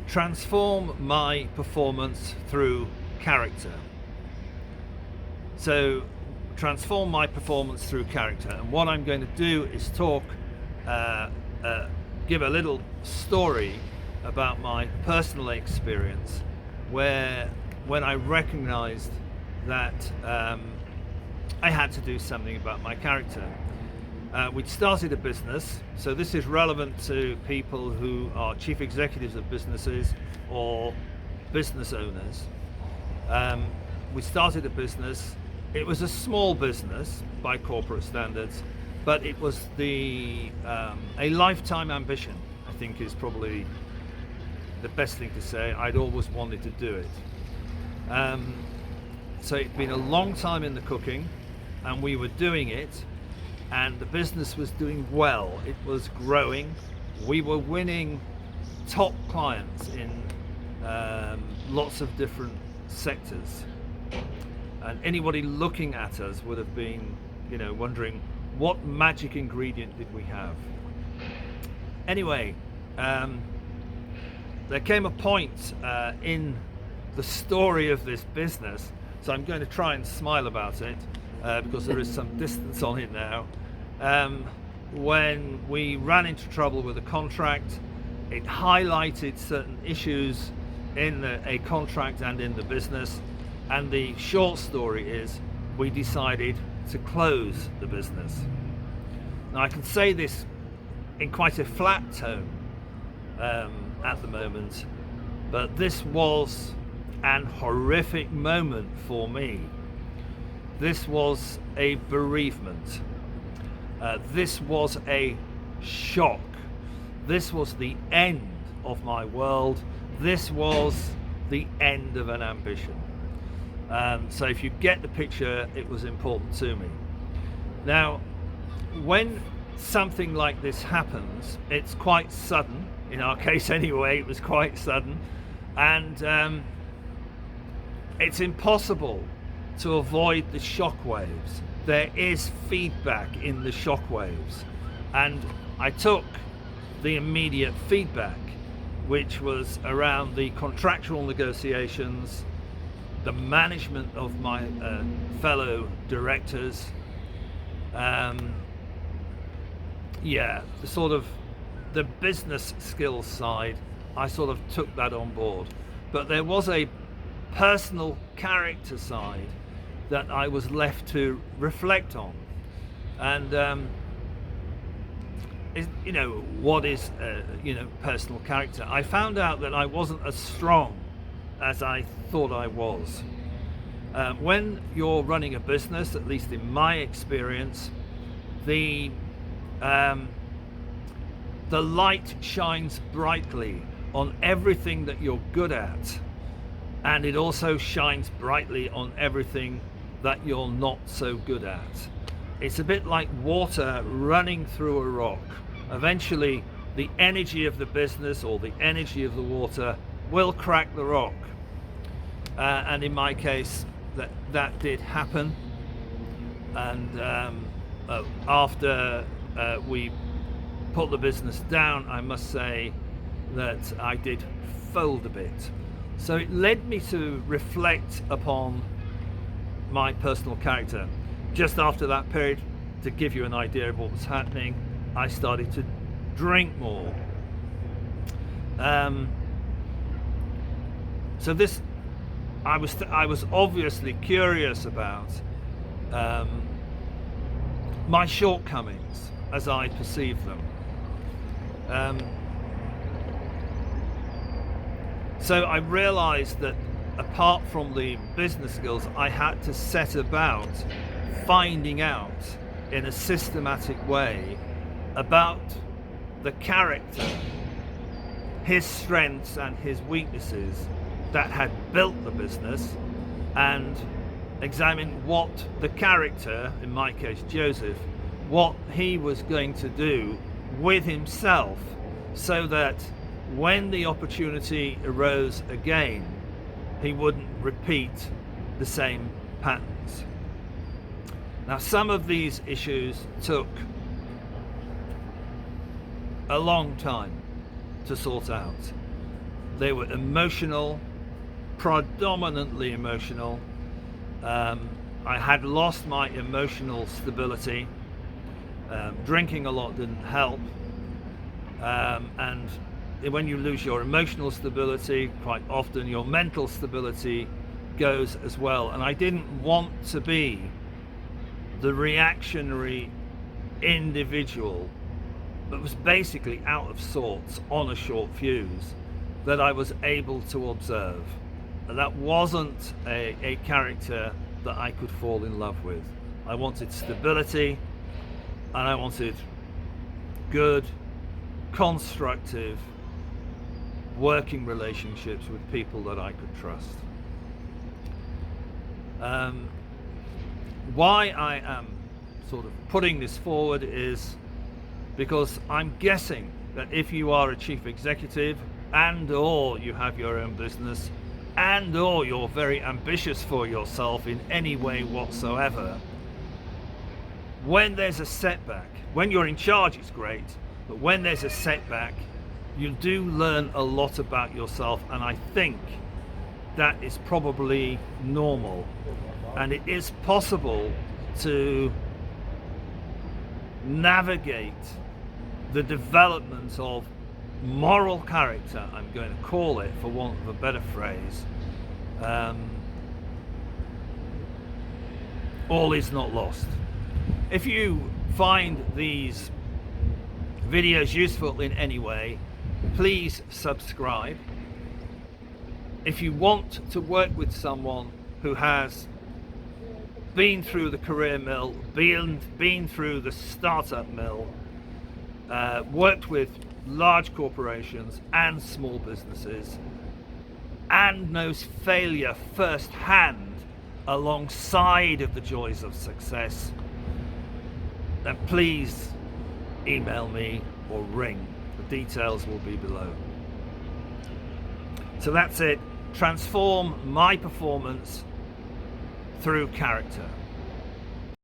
transform my performance through character. So, transform my performance through character. And what I'm going to do is give a little story about my personal experience where when I recognized that I had to do something about my character. We'd started a business, so this is relevant to people who are chief executives of businesses or business owners. We started a business. It was a small business by corporate standards, but it was a lifetime ambition, I think is probably the best thing to say. I'd always wanted to do it. So it'd been a long time in the cooking, and we were doing it, and the business was doing well. It was growing. We were winning top clients in lots of different sectors. And anybody looking at us would have been, wondering what magic ingredient did we have. Anyway, there came a point in the story of this business, so I'm going to try and smile about it because there is some distance on it now. When we ran into trouble with a contract, it highlighted certain issues in a contract and in the business. And the short story is we decided to close the business. Now I can say this in quite a flat tone at the moment, but this was an horrific moment for me. This was a bereavement. This was a shock. This was the end of my world. This was the end of an ambition. So if you get the picture, it was important to me. Now, when something like this happens, it's quite sudden. In our case anyway, it was quite sudden. And it's impossible to avoid the shockwaves. There is feedback in the shockwaves. And I took the immediate feedback, which was around the contractual negotiations, the management of my fellow directors, the business skills side. I sort of took that on board, but there was a personal character side that I was left to reflect on. And what is personal character? I found out that I wasn't as strong as I thought I was. When you're running a business, at least in my experience, the light shines brightly on everything that you're good at, and it also shines brightly on everything that you're not so good at. It's a bit like water running through a rock. Eventually, the energy of the business or the energy of the water will crack the rock. And in my case, that did happen. And after we put the business down, I must say that I did fold a bit. So it led me to reflect upon my personal character. Just after that period, to give you an idea of what was happening, I started to drink more. So this, I was obviously curious about my shortcomings as I perceived them. So I realized that apart from the business skills, I had to set about finding out in a systematic way about the character, his strengths and his weaknesses that had built the business, and examine what the character, in my case Joseph, what he was going to do with himself so that when the opportunity arose again, he wouldn't repeat the same patterns. Now, some of these issues took a long time to sort out. They were emotional, predominantly emotional. I had lost my emotional stability. Drinking a lot didn't help. And when you lose your emotional stability, quite often your mental stability goes as well. And I didn't want to be the reactionary individual that was basically out of sorts on a short fuse that I was able to observe. And that wasn't a character that I could fall in love with. I wanted stability, and I wanted good, constructive working relationships with people that I could trust. Why I am sort of putting this forward is because I'm guessing that if you are a chief executive and or you have your own business and or you're very ambitious for yourself in any way whatsoever, when there's a setback, when you're in charge it's great, but when there's a setback, you do learn a lot about yourself, and I think that is probably normal. And it is possible to navigate the development of moral character, I'm going to call it for want of a better phrase. All is not lost. If you find these videos useful in any way, please subscribe. If you want to work with someone who has been through the career mill, been through the startup mill, worked with large corporations and small businesses, and knows failure firsthand alongside of the joys of success, then please email me or ring. The details will be below. So that's it. Transform my performance through character.